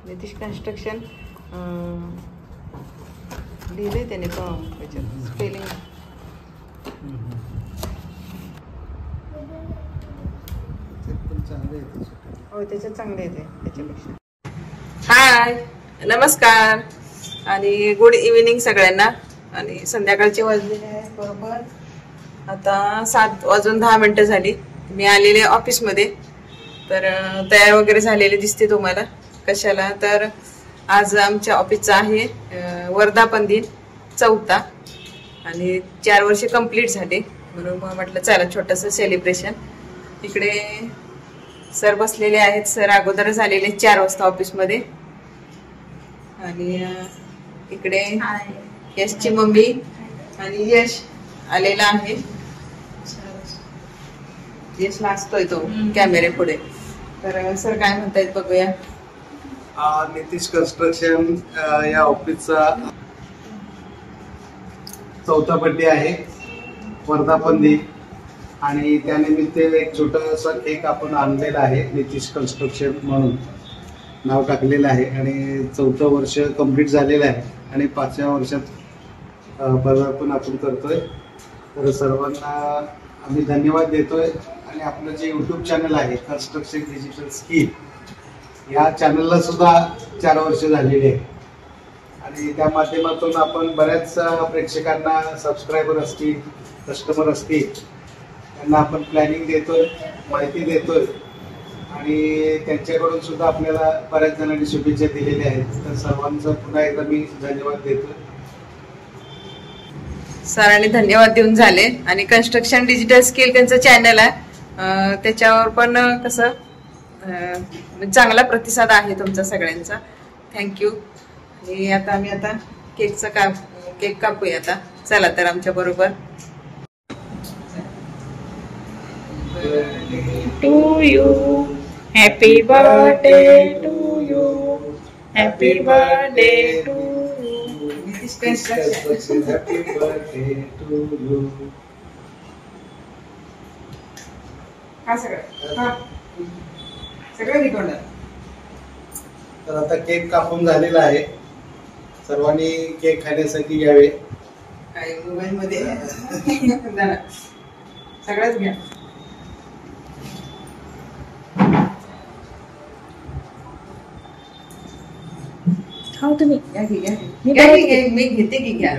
Nitish construction लिहिलंय त्याने spelling. हो त्याच्यात चांगले येते त्याच्यापेक्षा. हाय नमस्कार आणि गुड इव्हिनिंग सगळ्यांना. आणि संध्याकाळचे वाजलेले आहे बरोबर आता 7:10 झाली. मी आलेले ऑफिसमध्ये. तर तयार वगैरे झालेले दिसते तुम्हाला. कशाला तर आज आमच्या ऑफिसचा आहे वर्धापन दिन 4था आणि 4 वर्ष कंप्लीट झाले म्हणून मग म्हटलं चला छोटंसं सेलिब्रेशन. इकडे सर बसलेले आहेत. सर अगोदरच आलेले 4 वाजता ऑफिसमध्ये. आणि इकडे यशची मम्मी आणि यश आलेला आहे. यशला असतोय तो कॅमेरे पुढे. तर सर काय म्हणतायत बघूया. नितीश कन्स्ट्रक्शन या ऑफिसचा 4था बर्थडे आहे वर्धापन दिन आणि त्यानिमित्त एक छोटासा केक आपण आणलेला आहे. नितीश कन्स्ट्रक्शन म्हणून नाव टाकलेलं आहे आणि 4थं वर्ष कंप्लीट झालेलं आहे आणि 5व्या वर्षात पदार्पण आपण करतोय. तर सर्वांना आम्ही धन्यवाद देतोय. आणि आपलं जे यूट्यूब चॅनल आहे कन्स्ट्रक्शन डिजिटल स्किल या चॅनलला सुद्धा 4 वर्ष झालेली आहे आणि त्या माध्यमातून आपण बऱ्याच प्रेक्षकांना सबस्क्रायबर असतील कस्टमर असतील त्यांना आपण प्लॅनिंग देतोय माहिती देतोय आणि त्यांच्याकडून सुद्धा आपल्याला बऱ्याच जणांनी शुभेच्छा दिलेल्या आहेत. तर सर्वांचा पुन्हा एकदा मी धन्यवाद देतोय. सरांनी धन्यवाद देऊन झाले. आणि कन्स्ट्रक्शन डिजिटल स्किल त्यांचं चॅनल आहे. त्याच्यावर पण कसं चांगला प्रतिसाद आहे तुमचा सगळ्यांचा. थँक्यू. आणि आता आम्ही केक कापूया आता. चला तर आमच्या बरोबर. To you happy birthday to you happy birthday to you Nitish construction happy birthday to you. हा सगळं तर आता केक कापून झालेला आहे. सर्वांनी केक खाण्यासाठी घ्यावे. काय मोबाईल मध्ये सगळंच घ्या. खाऊ तुम्ही. मी घेते की घ्या.